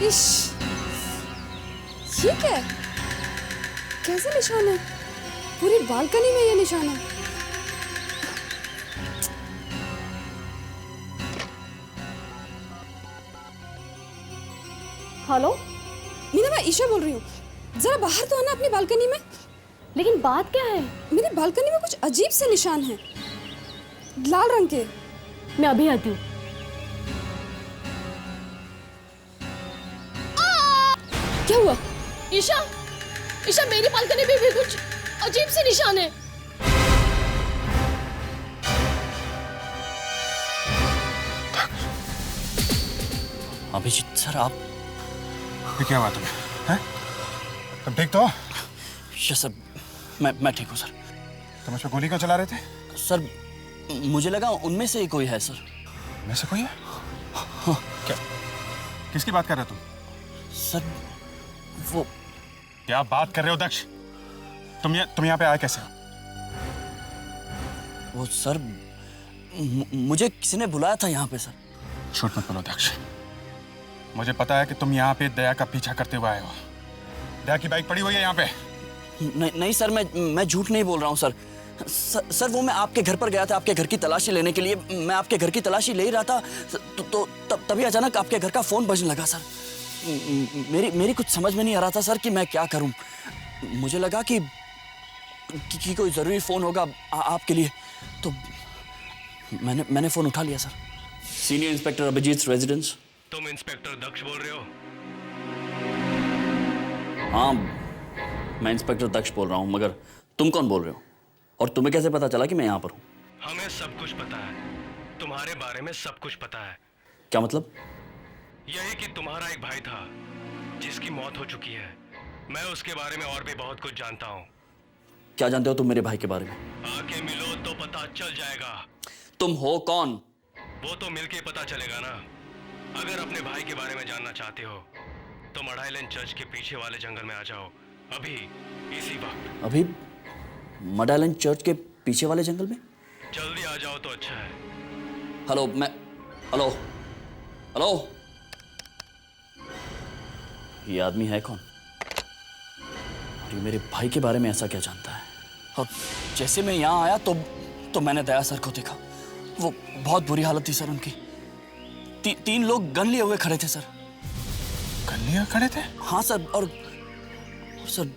इश, ये क्या है? कैसे निशान है? पूरी बालकनी में ये निशान है। हेलो मीना, मैं ईशा बोल रही हूँ। जरा बाहर तो आना अपनी बालकनी में। लेकिन बात क्या है? मेरी बालकनी में कुछ अजीब से निशान हैं, लाल रंग के। मैं अभी आती हूँ। क्या हुआ? ईशा, ईशा मेरी बालकनी में भी कुछ अजीब से निशान है। अभिजीत सर, आप ये क्या बात है? हैं? तुम ठीक तो हो? यस सर, मैं ठीक हूँ सर। तुम उस पर गोली क्यों चला रहे थे? सर मुझे लगा उनमें से ही कोई है सर। में से कोई है? हाँ। क्या? किसकी बात कर रहे हो तुम? सर वो क्या बात कर रहे हो दक्ष? तुम यहाँ पे आए कैसे? वो सर मुझे किसी ने बुलाया था यहाँ पे सर। झूठ मत बोलो दक्ष। मुझे पता है कि तुम यहाँ पे दया का पीछा करते हुए आए हो। दया की बाइक पड़ी हुई है यहाँ पे। नहीं सर, मैं झूठ नहीं बोल रहा हूँ सर। सर वो मैं आपके घर पर गया था आपके घर की तलाशी लेने के लिए। मैं आपके घर की तलाशी ले ही रहा था तो तभी अचानक आपके घर का फोन बजने लगा सर। मेरी कुछ समझ में नहीं आ रहा था सर कि मैं क्या करूं। मुझे लगा कि कोई जरूरी फोन होगा आपके लिए, तो मैंने फोन उठा लिया sir. Senior inspector Abhijeet residence. तुम इंस्पेक्टर दक्ष बोल रहे हो? हाँ, मैं इंस्पेक्टर दक्ष बोल रहा हूँ, मगर तुम कौन बोल रहे हो और तुम्हें कैसे पता चला कि मैं यहाँ पर हूँ? हमें सब कुछ पता है, तुम्हारे बारे में सब कुछ पता है। क्या मतलब? यही कि तुम्हारा एक भाई था जिसकी मौत हो चुकी है। मैं उसके बारे में और भी बहुत कुछ जानता हूँ। क्या जानते हो तुम मेरे भाई के बारे में? आके मिलो तो पता चल जाएगा। तुम हो कौन? वो तो मिलके पता चलेगा ना। अगर अपने भाई के बारे में जानना चाहते हो तो मढ़ाई लेन चर्च के पीछे वाले जंगल में आ जाओ, अभी इसी वक्त। अभी मडालन चर्च के पीछे वाले जंगल में? जल्दी आ जाओ तो अच्छा है। हेलो हेलो हेलो, ये आदमी है कौन और ये मेरे भाई के बारे में ऐसा क्या जानता है? और जैसे मैं यहाँ आया तो मैंने दया सर को देखा। वो बहुत बुरी हालत थी सर उनकी। तीन लोग गन लिए हुए खड़े थे सर। गन लिए खड़े थे? हाँ सर, और सर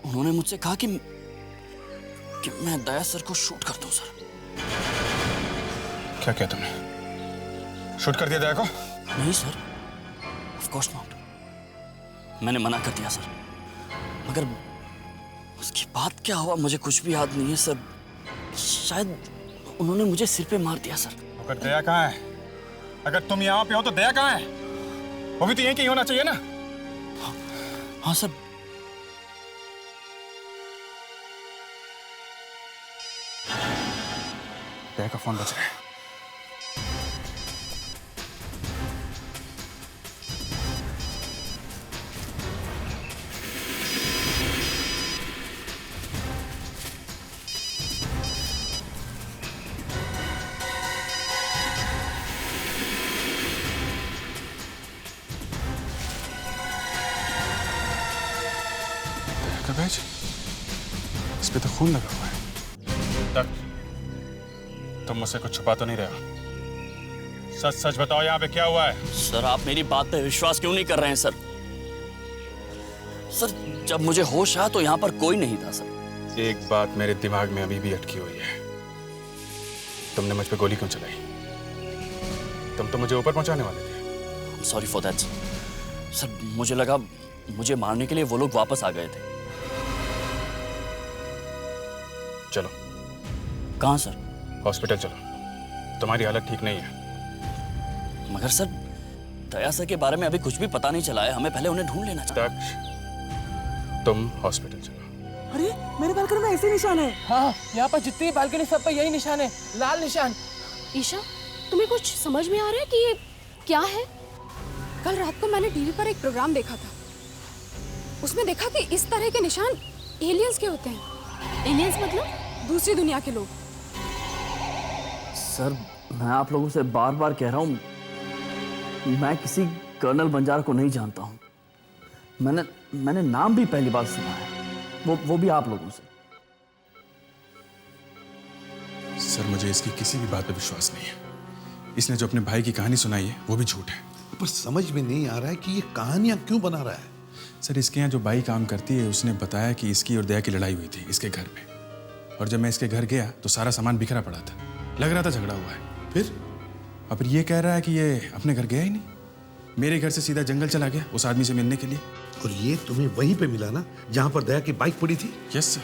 उन्होंने मुझसे कहा कि मैं दया सर को शूट कर दूं सर। क्या किया तुमने? शूट कर दिया दया को? नहीं सर, ऑफ कोर्स नॉट। मैंने मना कर दिया सर, मगर उसके बाद क्या हुआ मुझे कुछ भी याद नहीं है सर। शायद उन्होंने मुझे सिर पे मार दिया सर। अगर दया कहाँ है? अगर तुम यहाँ पे हो तो दया कहाँ है? वो भी तो यहीं कहीं होना चाहिए ना। हाँ सर। दया का फोन बज रहा है। दया इस पे तो खून लगा हुआ है। तक तुम मुझसे कुछ छुपा तो नहीं रहे हो? सच सच बताओ यहाँ पे क्या हुआ है? सर आप मेरी बात पे विश्वास क्यों नहीं कर रहे हैं सर? सर जब मुझे होश आया तो यहाँ पर कोई नहीं था सर। एक बात मेरे दिमाग में अभी भी अटकी हुई है। तुमने मुझ पे गोली क्यों चलाई? तुम तो मुझे ऊपर पहुंचाने वाले थे। Sorry for that sir. मुझे लगा मुझे मारने के लिए वो लोग वापस आ गए थे। चलो। कहाँ सर? हॉस्पिटल चलो, तुम्हारी हालत ठीक नहीं है। मगर सर दया सर के बारे में अभी कुछ भी पता नहीं चला है, हमें पहले उन्हें ढूंढ लेना चाहिए। दक्ष, तुम हॉस्पिटल चलो। अरे मेरे बालकनी में ऐसे निशान है। हाँ, यहाँ पर जितनी बालकनी सब पर यही निशान है, लाल निशान। ईशा, तुम्हें कुछ समझ में आ रहा है कि ये क्या है? कल रात को मैंने टीवी पर एक प्रोग्राम देखा था। उसमें देखा कि इस तरह के निशान एलियंस के होते हैं। एलियंस मतलब? दूसरी दुनिया के लोग। सर मैं आप लोगों से बार बार कह रहा हूँ, मैं किसी कर्नल बंजारा को नहीं जानता हूँ। मैंने नाम भी पहली बार सुना है, वो भी आप लोगों से। सर मुझे इसकी किसी भी बात पे विश्वास नहीं है। इसने जो अपने भाई की कहानी सुनाई है वो भी झूठ है। पर समझ में नहीं आ रहा है कि ये कहानियां क्यों बना रहा है। सर इसके यहाँ जो बाई काम करती है उसने बताया कि इसकी और दया की लड़ाई हुई थी इसके घर पे, और जब मैं इसके घर गया तो सारा सामान बिखरा पड़ा था, लग रहा था झगड़ा हुआ है। फिर और फिर ये कह रहा है कि ये अपने घर गया ही नहीं, मेरे घर से सीधा जंगल चला गया उस आदमी से मिलने के लिए। और ये तुम्हें वहीं पे मिला ना जहां पर दया की बाइक पड़ी थी? Yes sir.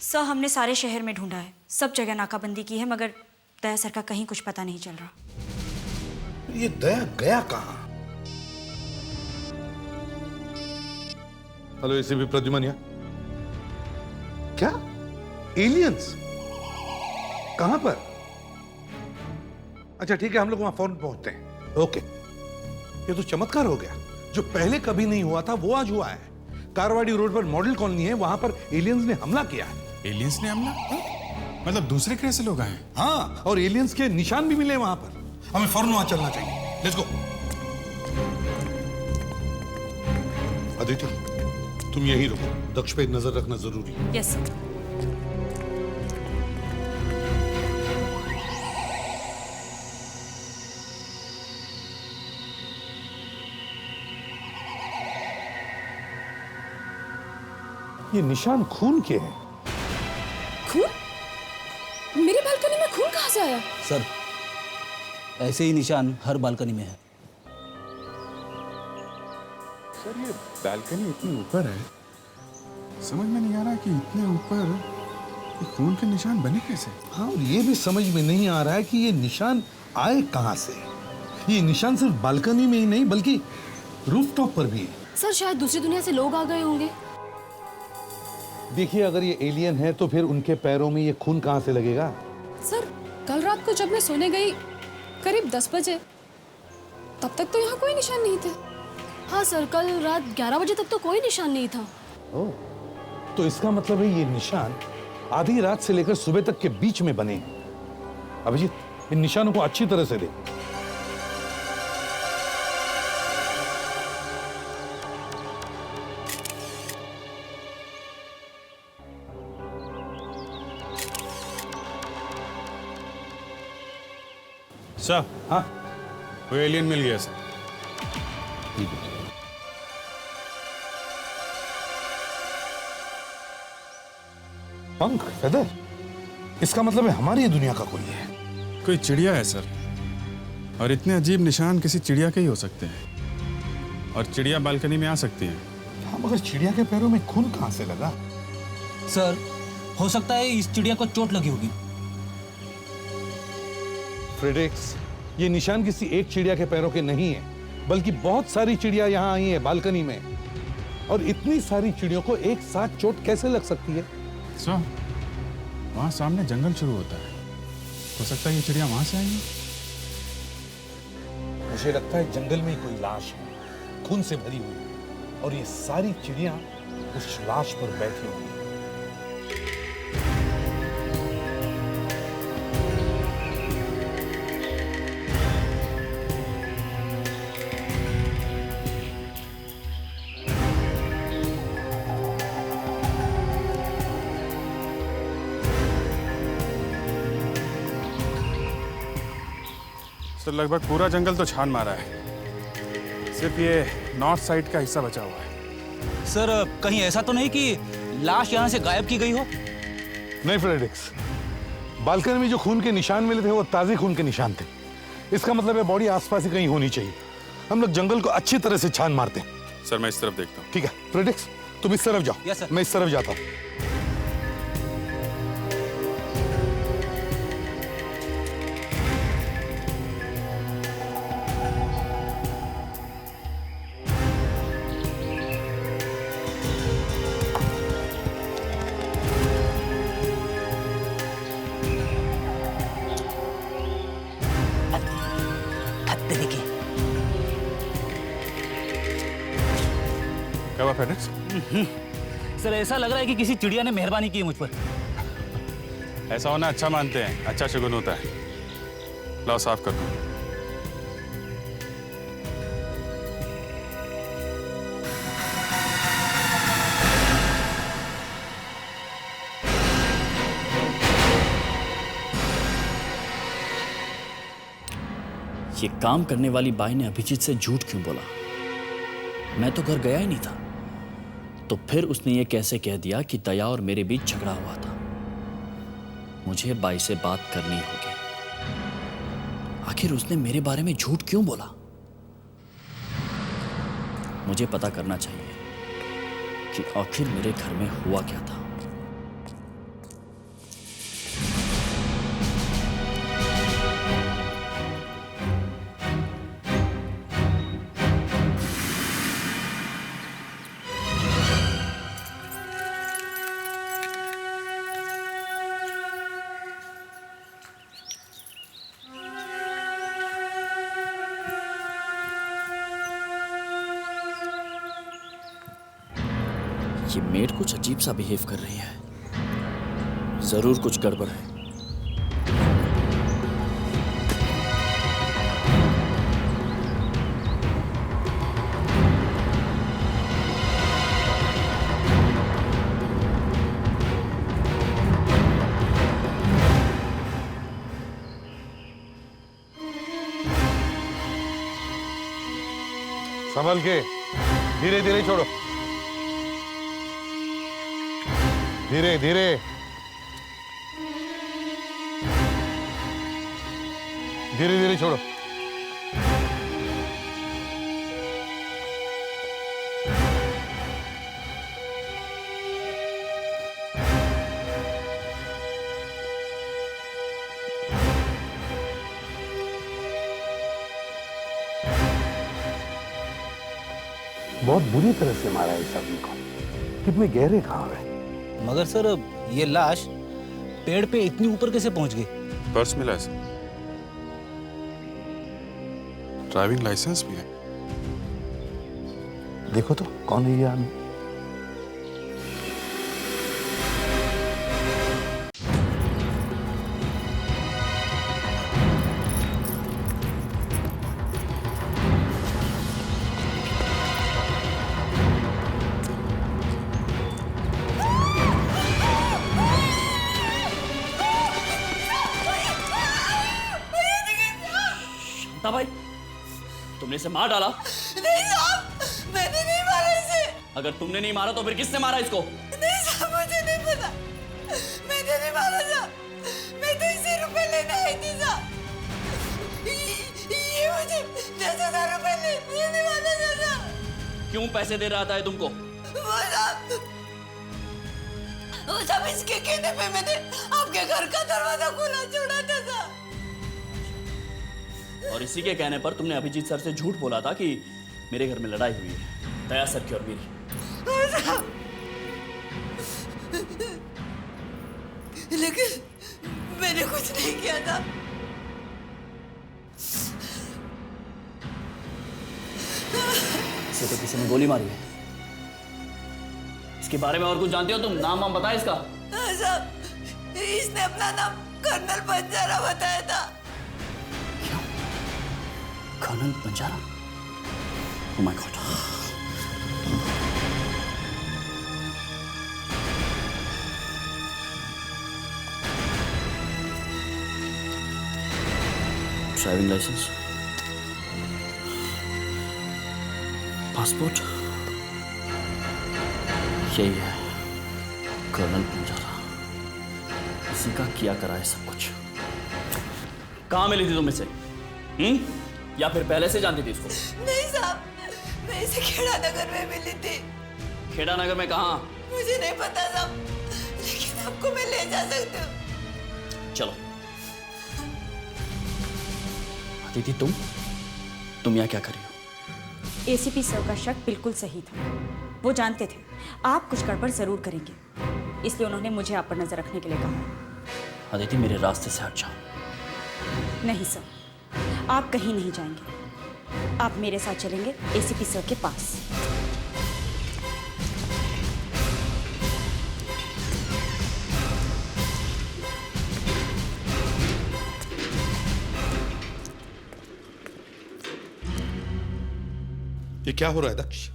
सर हमने सारे शहर में ढूंढा है, सब जगह नाकाबंदी की है, मगर दया सर का कहीं कुछ पता नहीं चल रहा। ये दया गया कहां? हेलो एसीपी प्रद्युमन यहाँ। क्या एलियंस? कहां पर? अच्छा ठीक है, हम लोग वहां फौरन पहुंचते हैं। ओके। ये तो चमत्कार हो गया, जो पहले कभी नहीं हुआ था वो आज हुआ है। कारवाड़ी रोड पर मॉडल कॉलोनी है, वहां पर एलियंस ने हमला किया है। एलियंस ने हमला? मतलब दूसरे ग्रह से लोग आए? हाँ, और एलियंस के निशान भी मिले वहां पर। हमें फौरन वहां चलना चाहिए। Let's go. अदिति तुम यही रुको, दक्ष पे नजर रखना जरूरी है। Yes sir. ये निशान खून के हैं। खून? मेरी बालकनी में खून कहाँ से आया? सर ऐसे ही निशान हर बालकनी में है। सर ये बालकनी इतनी ऊपर है, समझ में नहीं आ रहा कि इतने ऊपर ये खून के निशान बने कैसे। हाँ, और ये भी समझ में नहीं आ रहा है कि ये निशान आए कहां से। ये निशान सिर्फ बालकनी में ही नहीं बल्कि रूफटॉप पर भी है। सर शायद दूसरी दुनिया से लोग आ गए होंगे। देखिए, अगर ये एलियन है तो फिर उनके पैरों में ये खून कहां से लगेगा? सर कल रात को जब मैं सोने गई करीब 10 बजे, तब तक तो यहाँ कोई निशान नहीं थे। हाँ सर, कल रात 11 बजे तक तो कोई निशान नहीं था। ओह, तो इसका मतलब है ये निशान आधी रात से लेकर सुबह तक के बीच में बने हैं। अभिजीत, इन निशानों को अच्छी तरह से देख। सर हाँ, वो एलियन मिल गया सर। ठीक है। पंख, फेदर, इसका मतलब है हमारी ही दुनिया का कोई है। कोई चिड़िया है सर, और इतने अजीब निशान किसी चिड़िया के ही हो सकते हैं, और चिड़िया बालकनी में आ सकती है। हाँ, मगर चिड़िया के पैरों में खून कहां से लगा? सर हो सकता है इस चिड़िया को चोट लगी होगी। फ्रेडेक्स, ये निशान किसी एक चिड़िया के पैरों के नहीं है, बल्कि बहुत सारी चिड़िया यहाँ आई है बालकनी में, और इतनी सारी चिड़ियों को एक साथ चोट कैसे लग सकती है? सर वहां सामने जंगल शुरू होता है, हो सकता है ये चिड़िया वहां से आई है। मुझे लगता है जंगल में कोई लाश है, खून से भरी हुई, और ये सारी चिड़िया उस लाश पर बैठी हुई हैं। सर लगभग पूरा जंगल तो छान मारा है, सिर्फ ये नॉर्थ साइड का हिस्सा बचा हुआ है। सर कहीं ऐसा तो नहीं कि लाश यहाँ से गायब की गई हो? नहीं फ्रेडेक्स, बालकनी में जो खून के निशान मिले थे वो ताजे खून के निशान थे। इसका मतलब है बॉडी आसपास ही कहीं होनी चाहिए। हम लोग जंगल को अच्छी तरह से छान मारते हैं। सर मैं इस तरफ देखता हूँ। ठीक है फ्रेडेक्स, तुम इस तरफ जाओ। Yes, sir. मैं इस तरफ जाता हूँ। क्या हुआ फ्रेडेक्स? सर ऐसा लग रहा है कि किसी चिड़िया ने मेहरबानी की है मुझ पर। ऐसा होना अच्छा मानते हैं, अच्छा शगुन होता है। लाओ साफ कर दो। ये काम करने वाली बाई ने अभिजीत से झूठ क्यों बोला? मैं तो घर गया ही नहीं था। तो फिर उसने ये कैसे कह दिया कि दया और मेरे बीच झगड़ा हुआ था? मुझे बाई से बात करनी होगी। आखिर उसने मेरे बारे में झूठ क्यों बोला? मुझे पता करना चाहिए कि आखिर मेरे घर में हुआ क्या था। ये मेड कुछ अजीब सा बिहेव कर रही है। जरूर कुछ गड़बड़ है। संभल के, धीरे धीरे छोड़ो, धीरे धीरे। धीरे धीरे छोड़ो। बहुत बुरी तरह से मारा है इस आदमी को। कितने गहरे घाव है। मगर सर ये लाश पेड़ पे इतनी ऊपर कैसे पहुंच गई? पर्स मिला है सर, ड्राइविंग लाइसेंस भी है। देखो तो कौन है ये आदमी। भाई, तुमने इसे मार डाला? नहीं साहब, मैंने नहीं मारा इसे। अगर तुमने नहीं मारा तो फिर किसने मारा इसको? नहीं साहब, मुझे नहीं पता। मैंने नहीं मारा साहब। मैं तो इसे रुपए लेने आई थी साहब। ये मुझे 10,000 रुपए लेने वाला था साहब। क्यों पैसे दे रहा था ये तुमको? वो सब इसके कहने पे मैंने आपके घर का दरवाजा खुला छोड़ा था साहब। और इसी के कहने पर तुमने अभिजीत सर से झूठ बोला था कि मेरे घर में लड़ाई हुई है दया सर की और मेरी। लेकिन मैंने कुछ नहीं किया था। इसे तो किसी ने गोली मारी है। इसके बारे में और कुछ जानते हो तुम? नाम वाम बताया इसका? साहब, इसने अपना नाम कर्नल बंजारा बताया था। Colonel Banjara? Oh my god. Driving license, passport, यही है कर्नल बंजारा। इसी का किया करा है सब कुछ। कहाँ मिली थी तुम इसे? या फिर पहले से जानती थी इसको? नहीं साहब, मैं इसे खेड़ा नगर में मिली थी। खेड़ा नगर में कहाँ? मुझे नहीं पता साहब, लेकिन आपको मैं ले जा सकती हूँ। चलो। अदिति, तुम यहाँ क्या कर रही हो? एसीपी सर का शक बिल्कुल सही था। वो जानते थे आप कुछ गड़बड़ जरूर करेंगे, इसलिए उन्होंने मुझे आप पर नजर रखने के लिए कहा। अदिति, मेरे रास्ते से हट जाओ। नहीं सर, आप कहीं नहीं जाएंगे। आप मेरे साथ चलेंगे एसीपी सर के पास। ये क्या हो रहा है दक्ष?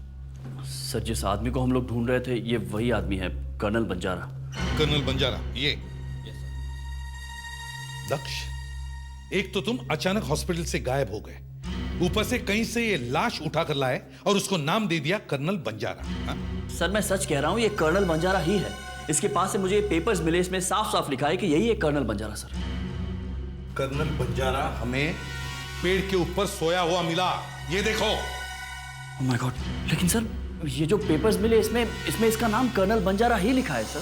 सर, जिस आदमी को हम लोग ढूंढ रहे थे ये वही आदमी है, कर्नल बंजारा। कर्नल बंजारा, ये दक्ष, एक तो तुम अचानक हॉस्पिटल से गायब हो गए, ऊपर से कहीं से ये लाश उठाकर लाए और उसको नाम दे दिया कर्नल बंजारा। हा? सर मैं सच कह रहा हूँ, ये कर्नल बंजारा ही है। इसके पास से मुझे पेपर्स मिले, इसमें साफ साफ लिखा है कि यही है colonel Banjara. Sir colonel Banjara हमें पेड़ के ऊपर सोया हुआ मिला, ये देखो। ओह माय गॉड, लेकिन सर ये जो पेपर्स मिले इसमें इसका नाम कर्नल बंजारा ही लिखा है। सर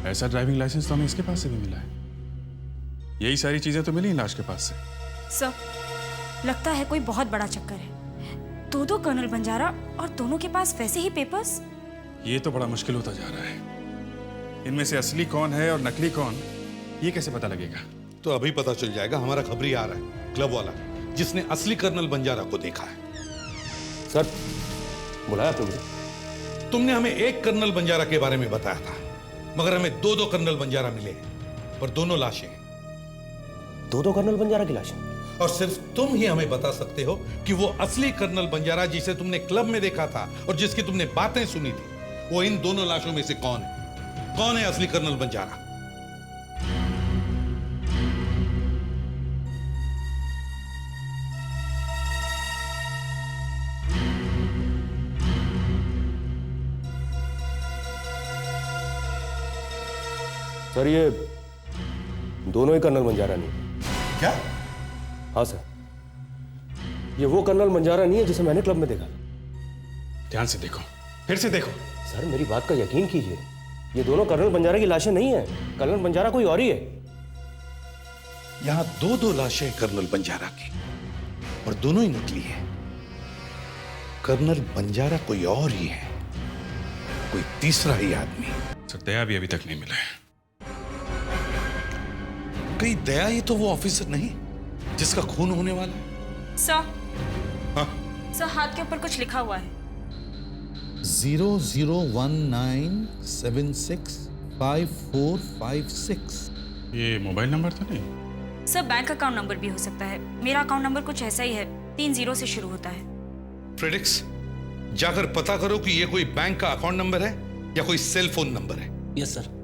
ऐसा ड्राइविंग लाइसेंस तो हमें इसके पास से भी मिला है। यही सारी चीजें तो मिली लाश के पास से। सर, लगता है कोई बहुत बड़ा चक्कर है। दो कर्नल बंजारा और दोनों के पास वैसे ही पेपर्स। ये तो बड़ा मुश्किल होता जा रहा है। इनमें से असली कौन है और नकली कौन, ये कैसे पता लगेगा? तो अभी पता चल जाएगा। हमारा खबरी आ रहा है, क्लब वाला, जिसने असली कर्नल बंजारा को देखा है। सर, बुलाया तुमने? तुमने हमें एक कर्नल बंजारा के बारे में बताया था, मगर हमें दो कर्नल बंजारा मिले, पर दोनों लाशें। दो कर्नल बंजारा की लाशें? और सिर्फ तुम ही हमें बता सकते हो कि वो असली कर्नल बंजारा जिसे तुमने क्लब में देखा था और जिसकी तुमने बातें सुनी थी, वो इन दोनों लाशों में से कौन है? कौन है असली कर्नल बंजारा? सर, ये दोनों ही कर्नल बंजारा नहीं। क्या? हाँ सर, ये वो कर्नल बंजारा नहीं है जिसे मैंने क्लब में देखा। ध्यान से देखो, फिर से देखो। सर, मेरी बात का यकीन कीजिए, ये दोनों कर्नल बंजारा की लाशें नहीं है। कर्नल बंजारा कोई और ही है। यहां दो लाशें कर्नल बंजारा की, और दोनों ही नकली है। कर्नल बंजारा कोई और ही है, कोई तीसरा ही आदमी। सर, दया भी अभी तक नहीं मिला है। कहीं दया ही तो वो ऑफिसर नहीं जिसका खून होने वाला है? सर, हाँ? सर, हाथ के ऊपर कुछ लिखा हुआ है। 0019765456। ये मोबाइल नंबर तो नहीं? सर, बैंक अकाउंट नंबर भी हो सकता है। मेरा अकाउंट नंबर कुछ ऐसा ही है, 3 0 से शुरू होता है। फ्रेडिक्स, जाकर पता करो कि ये कोई बैंक का अकाउंट नंबर है या कोई सेल फोन नंबर है। Yes sir.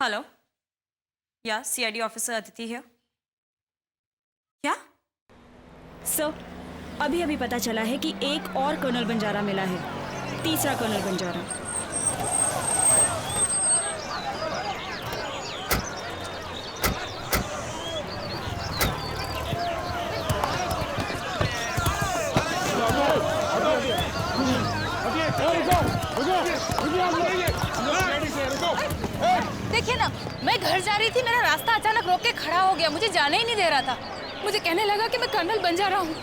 हेलो, या सीआईडी ऑफिसर अदिति है? क्या? सर, अभी पता चला है कि एक और कर्नल बंजारा मिला है, तीसरा कर्नल बंजारा। देखिए ना, मैं घर जा रही थी, मेरा रास्ता अचानक रोक के खड़ा हो गया, मुझे जाने ही नहीं दे रहा था। मुझे कहने लगा कि मैं कर्नल बंजारा हूँ।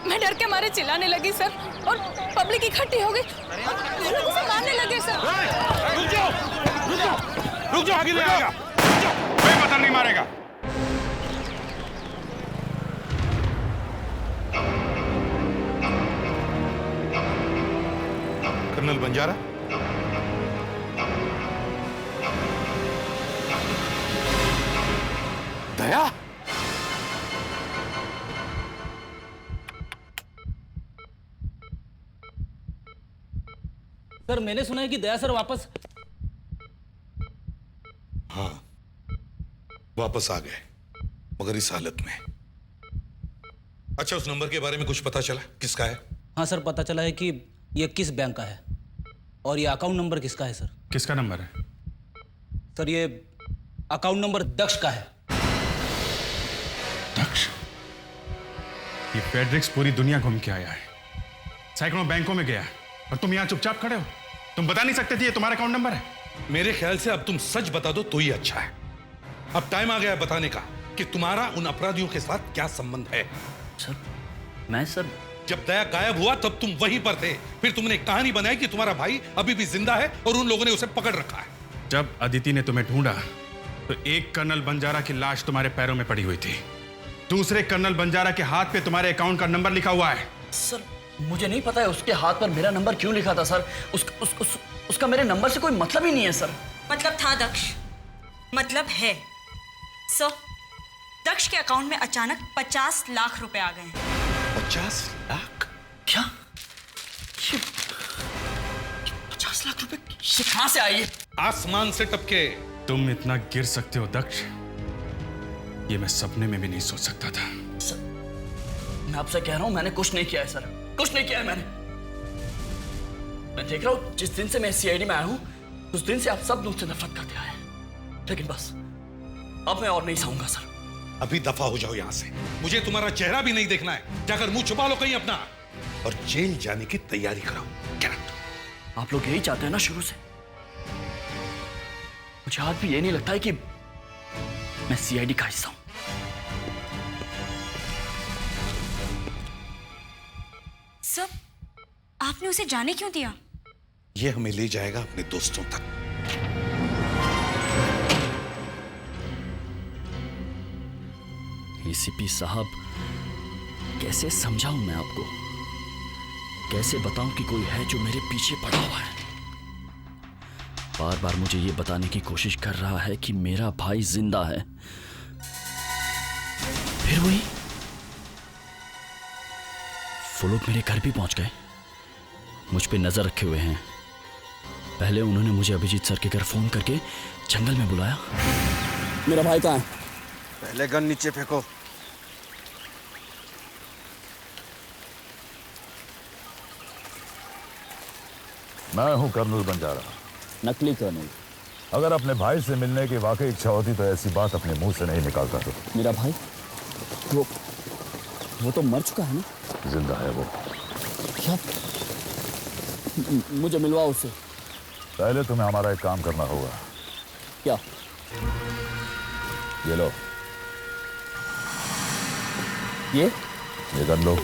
मैं डर के मारे चिल्लाने लगी सर, और पब्लिक इकट्ठी हो गई और लोग उसे मारने लगे सर। रुक जाओ, आगे नहीं आएगा। कोई पत्थर नहीं मारेगा। कर्नल बंजारा, दया, सर, मैंने सुना है कि दया सर वापस। हाँ, वापस आ गए, मगर इस हालत में। अच्छा, उस नंबर के बारे में कुछ पता चला? किसका है? हाँ सर, पता चला है कि ये किस बैंक का है और ये अकाउंट नंबर किसका है। सर, किसका नंबर है? सर, ये अकाउंट नंबर दक्ष का है। दक्ष? ये फेडरिक्स पूरी दुनिया घूम के आया है, सैकड़ों बैंकों में गया, और तुम यहां चुपचाप खड़े हो। तुम बता नहीं सकते थे ये तुम्हारा अकाउंट नंबर है? मेरे ख्याल से अब तुम सच बता दो तो ही अच्छा है। अब टाइम आ गया है बताने का कि तुम्हारा उन अपराधियों के साथ क्या संबंध है। सर, जब दया गायब हुआ तब तुम वहीं पर थे, फिर तुमने एक कहानी बनाई कि तुम्हारा भाई अभी भी जिंदा है और उन लोगों ने उसे पकड़ रखा है। जब अदिति ने तुम्हें ढूंढा तो एक कर्नल बंजारा की लाश तुम्हारे पैरों में पड़ी हुई थी, दूसरे कर्नल बंजारा के हाथ पे तुम्हारे अकाउंट का नंबर लिखा हुआ है। सर मुझे नहीं पता है उसके हाथ पर मेरा नंबर क्यों लिखा था सर। उसका मेरे नंबर से कोई मतलब ही नहीं है सर। मतलब था दक्ष, मतलब है। सर, दक्ष के अकाउंट में अचानक 50 लाख रुपए आ गए हैं। 50 लाख? क्या? ये 50 लाख रुपए ये कहां से आई है? आसमान से टपके। तुम इतना गिर सकते हो दक्ष, ये मैं सपने में भी नहीं सोच सकता था। सर, मैं आपसे कह रहा हूं मैंने कुछ नहीं किया है सर, कुछ नहीं किया है मैंने। मैं देख रहा हूं जिस दिन से मैं सीआईडी में आया हूं उस दिन से आप सब मुझसे नफरत करते आए हैं, लेकिन बस अब मैं और नहीं सहूंगा सर। अभी दफा हो जाओ यहां से, मुझे तुम्हारा चेहरा भी नहीं देखना है। जाकर मुंह छुपा लो कहीं अपना और जेल जाने की तैयारी कराओ। क्या आप लोग यही चाहते हैं ना शुरू से? मुझे आज भी ये नहीं लगता है कि मैं सीआईडी का हिस्सा हूं। सर, आपने उसे जाने क्यों दिया? ये हमें ले जाएगा अपने दोस्तों तक। एसीपी साहब, कैसे समझाऊं मैं आपको, कैसे बताऊं कि कोई है जो मेरे पीछे पड़ा हुआ है, बार बार मुझे ये बताने की कोशिश कर रहा है कि मेरा भाई जिंदा है। फिर वही वो लोग मेरे घर भी पहुंच गए, मुझ पे नजर रखे हुए हैं। पहले उन्होंने मुझे अभिजीत सर के घर फोन करके जंगल में बुलाया। मेरा भाई कहाँ है? पहले गन नीचे फेंको। मैं हूं कर्नल बंजारा। नकली कर्नल। अगर अपने भाई से मिलने की वाकई इच्छा होती तो ऐसी बात अपने मुंह से नहीं निकालता तो। मेरा भाई वो तो मर चुका है ना? जिंदा है वो। क्या? मुझे मिलवा उससे। पहले तुम्हें हमारा एक काम करना होगा। क्या? ये लो, ये कर लो,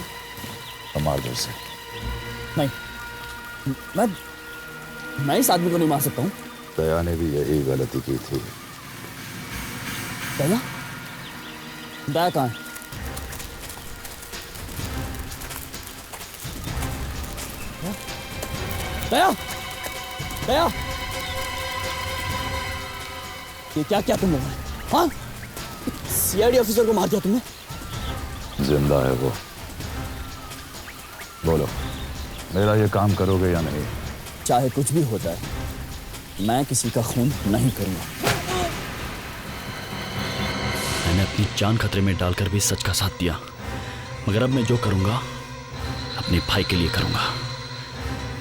मार दो इसे। नहीं, मैं इस आदमी को नहीं मार सकता हूँ। दया ने भी यही गलती की थी। दया? दया कहाँ है? दया! दया! ये क्या क्या तुम लोगों ने? हाँ? सीआईडी ऑफिसर को मार दिया तुमने? जिंदा है वो। बोलो, मेरा ये काम करोगे या नहीं? चाहे कुछ भी हो जाए, मैं किसी का खून नहीं करूंगा। मैंने अपनी जान खतरे में डालकर भी सच का साथ दिया, मगर अब मैं जो करूंगा अपने भाई के लिए करूंगा।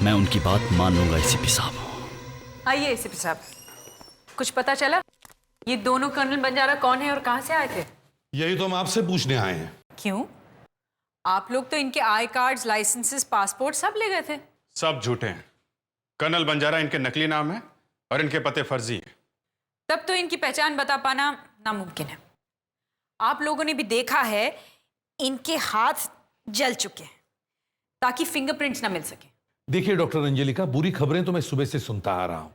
मैं उनकी बात मान लूंगा। एसीपी साहब आइए। एसीपी साहब, कुछ पता चला ये दोनों कर्नल बंजारा कौन है और कहां से आए थे? यही तो हम आपसे पूछने आए हैं। क्यों? आप लोग तो इनके आई कार्ड्स, लाइसेंसेस, पासपोर्ट सब ले गए थे। सब झूठे हैं। कर्नल बंजारा इनके नकली नाम है और इनके पते फर्जी हैं। तब तो इनकी पहचान बता पाना नामुमकिन है। आप लोगों ने भी देखा है इनके हाथ जल चुके हैं ताकि फिंगरप्रिंट्स ना मिल सके। देखिए डॉक्टर अंजलिका, बुरी खबरें तो मैं सुबह से सुनता आ रहा हूं।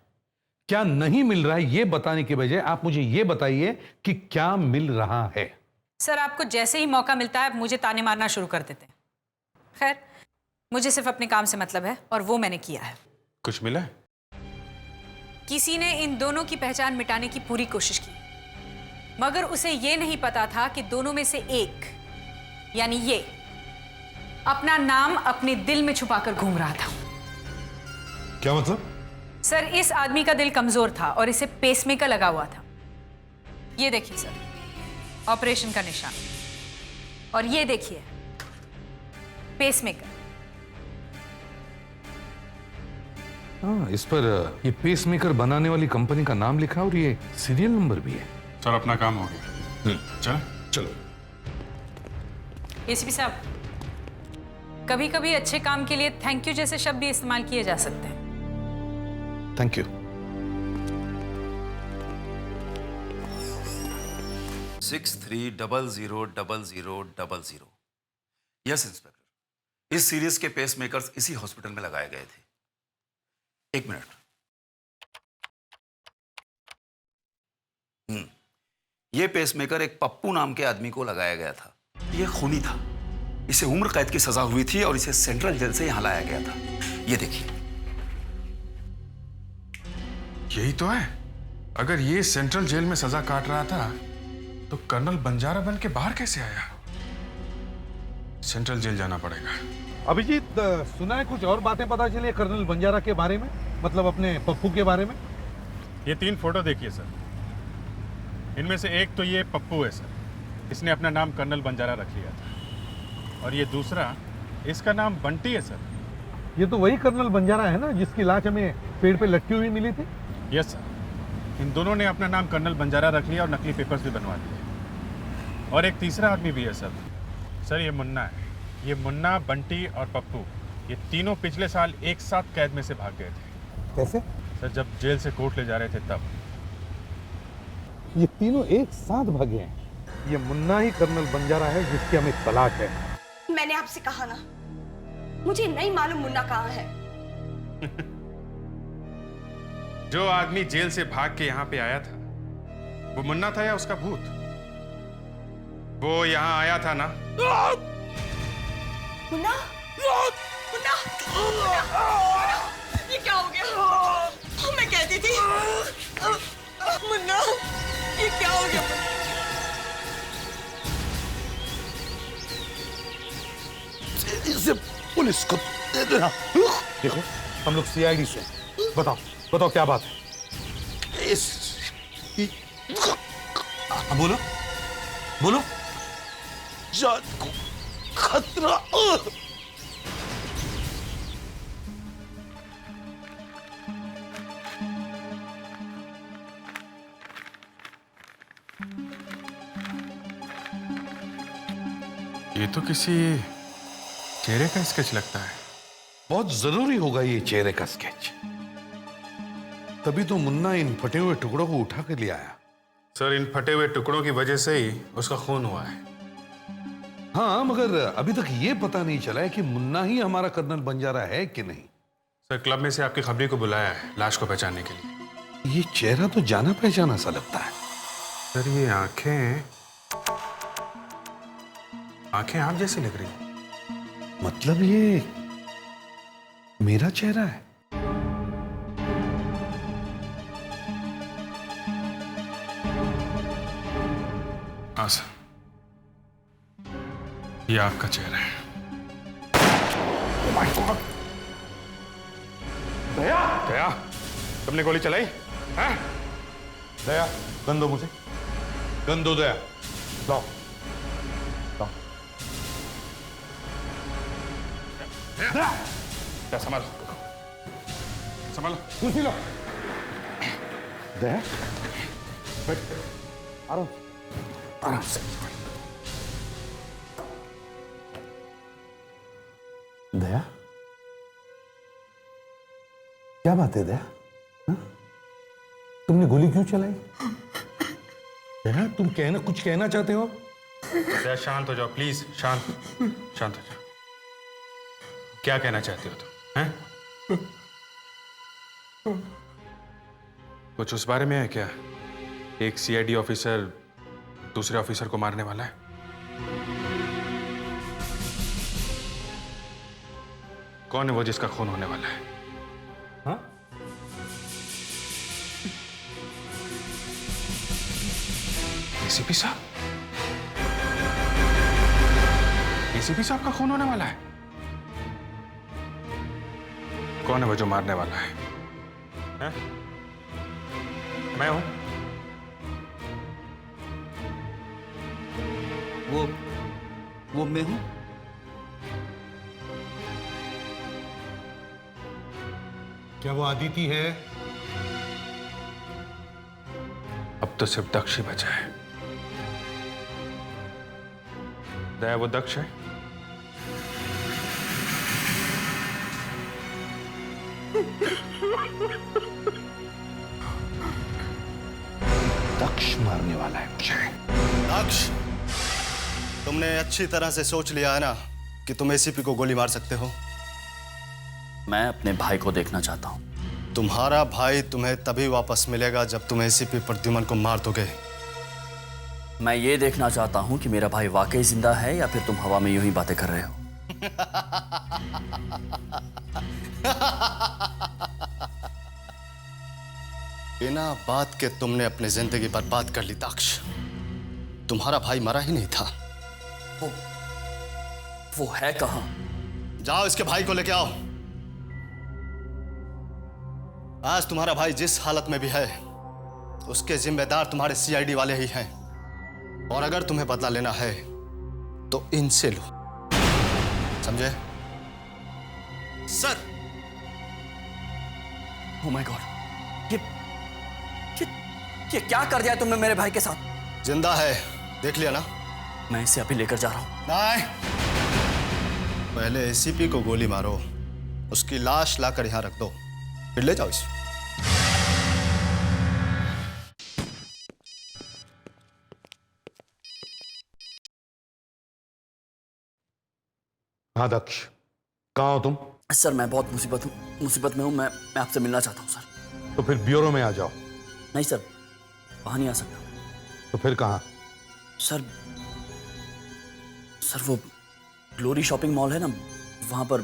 क्या नहीं मिल रहा है ये बताने के बजाय आप मुझे ये बताइए कि क्या मिल रहा है। सर, आपको जैसे ही मौका मिलता है मुझे ताने मारना शुरू कर देते हैं। खैर, मुझे सिर्फ अपने काम से मतलब है और वो मैंने किया है। कुछ मिला? किसी ने इन दोनों की पहचान मिटाने की पूरी कोशिश की, मगर उसे ये नहीं पता था कि दोनों में से एक, यानी ये, अपना नाम अपने दिल में छुपाकर घूम रहा था। क्या मतलब? सर, इस आदमी का दिल कमजोर था और इसे पेसमेकर लगा हुआ था। ये देखिए सर, ऑपरेशन का निशान, और ये देखिए पेसमेकर। हाँ, इस पर ये पेसमेकर बनाने वाली कंपनी का नाम लिखा और ये सीरियल नंबर भी है। सर, अपना काम हो गया। चलो। एसीपी साहब, कभी कभी अच्छे काम के लिए थैंक यू जैसे शब्द भी इस्तेमाल किए जा सकते हैं। Thank you. 63000000। यस इंस्पेक्टर, इस सीरीज के पेस मेकर्स इसी हॉस्पिटल में लगाए गए थे। एक मिनट। यह पेसमेकर एक पप्पू नाम के आदमी को लगाया गया था। यह खूनी था, इसे उम्र कैद की सजा हुई थी और इसे सेंट्रल जेल से यहां लाया गया था। यह देखिए। यही तो है। अगर ये सेंट्रल जेल में सजा काट रहा था तो कर्नल बंजारा बन के बाहर कैसे आया? सेंट्रल जेल जाना पड़ेगा। अभिजीत, सुना है कुछ और बातें पता चली कर्नल बंजारा के बारे में, मतलब अपने पप्पू के बारे में? ये 3 फोटो देखिए सर। इनमें से एक तो ये पप्पू है सर, इसने अपना नाम कर्नल बंजारा रख लिया था। और ये दूसरा, इसका नाम बंटी है सर। ये तो वही कर्नल बंजारा है ना जिसकी लाश हमें पेड़ पे लटकी हुई मिली थी? यस सर, इन दोनों ने अपना नाम कर्नल बंजारा रख लिया और नकली पेपर्स भी बनवा दिए। और एक तीसरा आदमी भी है सर। सर ये मुन्ना है। ये मुन्ना, बंटी और पप्पू, ये तीनों पिछले साल एक साथ कैद में से भाग गए थे। कैसे? सर जब जेल से कोर्ट ले जा रहे थे तब। ये तीनों एक साथ भागे हैं। ये मुन्ना ही कर्नल बंजारा है जिसकी हमें तलाश है। मैंने आपसे कहा ना, मुझे नहीं मालूम मुन्ना कहाँ है। जो आदमी जेल से भाग के यहाँ पे आया था वो मुन्ना था या उसका भूत? वो यहाँ आया था ना? मुन्ना? मुन्ना? मुन्ना? ये क्या हो गया? मैं कहती थी मुन्ना, ये क्या हो गया? इसे पुलिस को दे देना। देखो, हम लोग सीआईडी से। बताओ बताओ क्या बात है? बोलो बोलो। जान को खतरा। ये तो किसी चेहरे का स्केच लगता है। बहुत जरूरी होगा ये चेहरे का स्केच, तभी तो मुन्ना इन फटे हुए टुकड़ों को उठा के ले आया। सर इन फटे हुए टुकड़ों की वजह से ही उसका खून हुआ है। हाँ, मगर अभी तक ये पता नहीं चला है कि मुन्ना ही हमारा कर्नल बंजारा है कि नहीं। सर क्लब में से आपकी खबरी को बुलाया है लाश को पहचानने के लिए। ये चेहरा तो जाना पहचाना सा लगता है। सर ये आंखें आप जैसी लग रही हैं। मतलब ये मेरा चेहरा है? हाँ सर, ये आपका चेहरा है। दया, दया, तुमने गोली चलाई? हाँ? दया, गन दो मुझे, गन दो दया। लाओ, लाओ। दया संभालो, संभालो। कुर्सी लो। दया, बैठ, आराम आराम से। दया, क्या बात है दया? हा? तुमने गोली क्यों चलाई? दया, तुम कुछ कहना चाहते हो? दया शांत हो जाओ प्लीज, शांत शांत हो जाओ। क्या कहना चाहते हो तुम? हैं? कुछ उस बारे में है क्या? एक सीआईडी ऑफिसर दूसरे ऑफिसर को मारने वाला है? कौन है वो जिसका खून होने वाला है? हाँ? एसीपी साहब? एसीपी साहब का खून होने वाला है? कौन है वो जो मारने वाला है? हैं? मैं हूं। वो मैं हूं। क्या वो अदिति है? अब तो सिर्फ दक्ष ही बचा है। दया वो दक्ष है? दक्ष मारने वाला है मुझे। दक्ष, तुमने अच्छी तरह से सोच लिया है ना कि तुम एसीपी को गोली मार सकते हो? मैं अपने भाई को देखना चाहता हूं। तुम्हारा भाई तुम्हें तभी वापस मिलेगा जब तुम एसीपी प्रद्युमन को मार दोगे। मैं ये देखना चाहता हूं कि मेरा भाई वाकई जिंदा है या फिर तुम हवा में यूं ही बातें कर रहे हो। बिना बात के तुमने अपनी जिंदगी बर्बाद कर ली दाक्ष। तुम्हारा भाई मरा ही नहीं था। वो है कहाँ? जाओ इसके भाई को लेके आओ। आज तुम्हारा भाई जिस हालत में भी है उसके जिम्मेदार तुम्हारे सीआईडी वाले ही हैं। और अगर तुम्हें बदला लेना है तो इनसे लो, समझे? सर। ओह माय गॉड, ये क्या कर दिया तुमने मेरे भाई के साथ? जिंदा है, देख लिया ना? मैं इसे अभी लेकर जा रहा हूं। नहीं, पहले एसीपी को गोली मारो, उसकी लाश लाकर यहां रख दो, फिर ले जाओ इसे। हाँ दक्ष, कहाँ हो तुम? सर मैं बहुत मुसीबत में हूँ। मैं आपसे मिलना चाहता हूँ सर। तो फिर ब्यूरो में आ जाओ। नहीं सर, वहां नहीं आ सकता। तो फिर कहाँ? सर वो ग्लोरी शॉपिंग मॉल है ना, वहां पर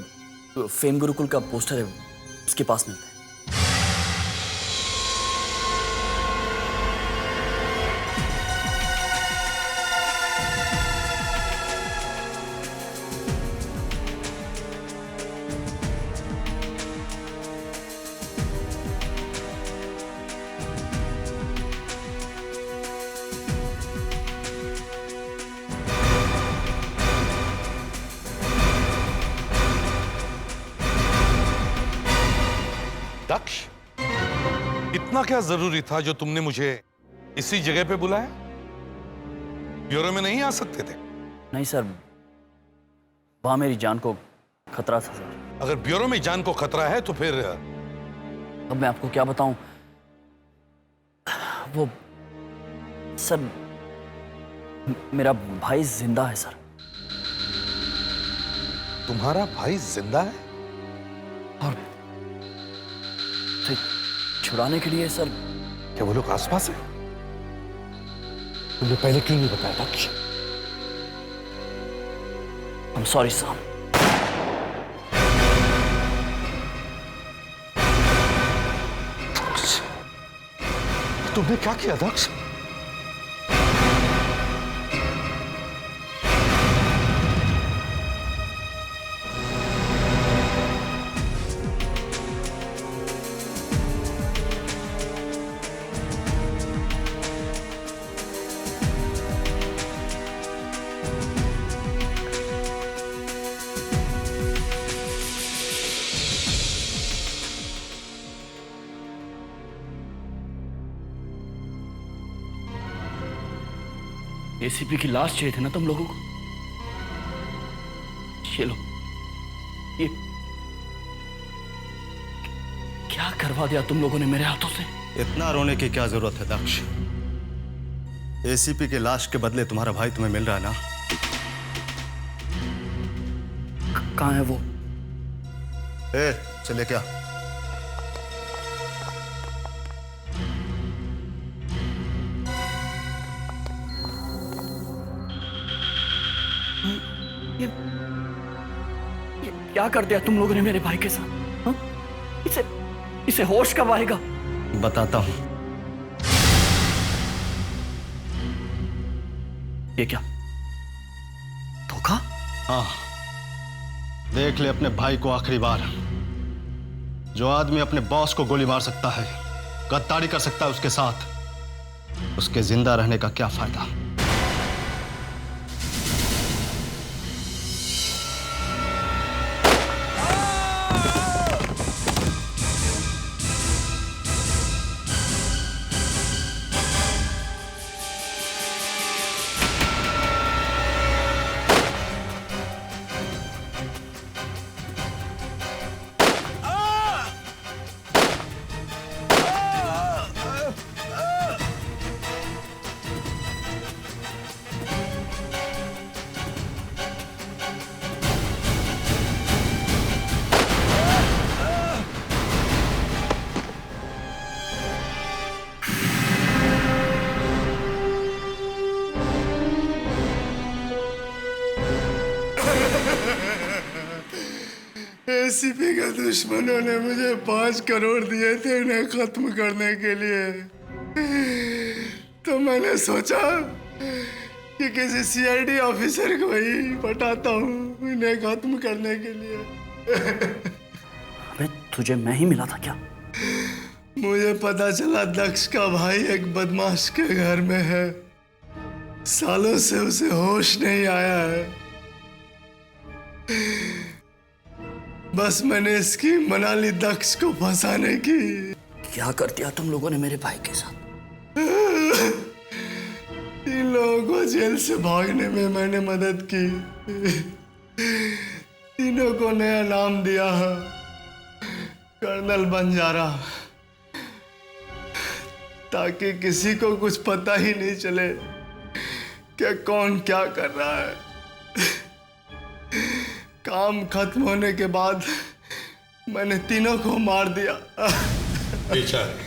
फेम गुरुकुल का पोस्टर है, उसके पास मिलते हैं। दक्ष, इतना क्या जरूरी था जो तुमने मुझे इसी जगह पे बुलाया? ब्यूरो में नहीं आ सकते थे? नहीं सर, वहां मेरी जान को खतरा था सर। अगर ब्यूरो में जान को खतरा है तो फिर अब मैं आपको क्या बताऊं। वो सर, मेरा भाई जिंदा है सर। तुम्हारा भाई जिंदा है? और छुड़ाने के लिए सर। क्या वो लोग आसपास है? तुमने पहले क्यों नहीं बताया दक्ष? I'm sorry Sam। तुमने क्या किया दक्ष? एसीपी की लाश चाहिए थी ना तुम लोगों को? ये लो, ये क्या करवा दिया तुम लोगों ने मेरे हाथों से? इतना रोने की क्या जरूरत है दक्ष? एसीपी के लाश के बदले तुम्हारा भाई तुम्हें मिल रहा है ना? कहाँ है वो? चले क्या? ये क्या कर दिया तुम लोगों ने मेरे भाई के साथ? हाँ? इसे होश कब आएगा? बताता हूं। ये क्या धोखा? हाँ, देख ले अपने भाई को आखिरी बार। जो आदमी अपने बॉस को गोली मार सकता है, गद्दारी कर सकता है उसके साथ, उसके जिंदा रहने का क्या फायदा? एसीपी के दुश्मनों ने मुझे 5 करोड़ दिए थे इन्हें खत्म करने के लिए। तो मैंने सोचा कि किसी सीआईडी ऑफिसर को ही पटाता हूँ इन्हें खत्म करने के लिए। अबे तुझे मैं ही मिला था क्या? मुझे पता चला दक्ष का भाई एक बदमाश के घर में है। सालों से उसे होश नहीं आया है। बस मैंने इसकी मना ली दक्ष को फंसाने की। क्या कर दिया तुम लोगों ने मेरे भाई के साथ? इन लोगों को जेल से भागने में मैंने मदद की। तीनों को नया नाम दिया है, कर्नल बंजारा, ताकि किसी को कुछ पता ही नहीं चले कि कौन क्या कर रहा है। काम खत्म होने के बाद मैंने तीनों को मार दिया। बेचारे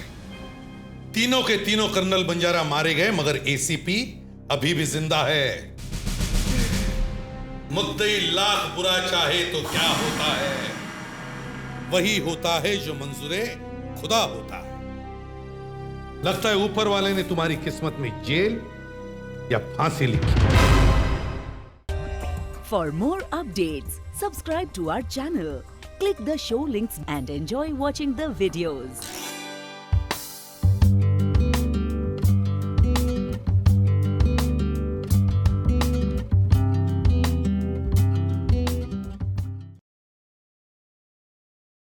तीनों के तीनों कर्नल बंजारा मारे गए, मगर एसीपी अभी भी जिंदा है। मुद्दई लाख बुरा चाहे तो क्या होता है, वही होता है जो मंजूरे खुदा होता है। लगता है ऊपर वाले ने तुम्हारी किस्मत में जेल या फांसी लिखी। For more updates, subscribe to our channel, click the show links and enjoy watching the videos.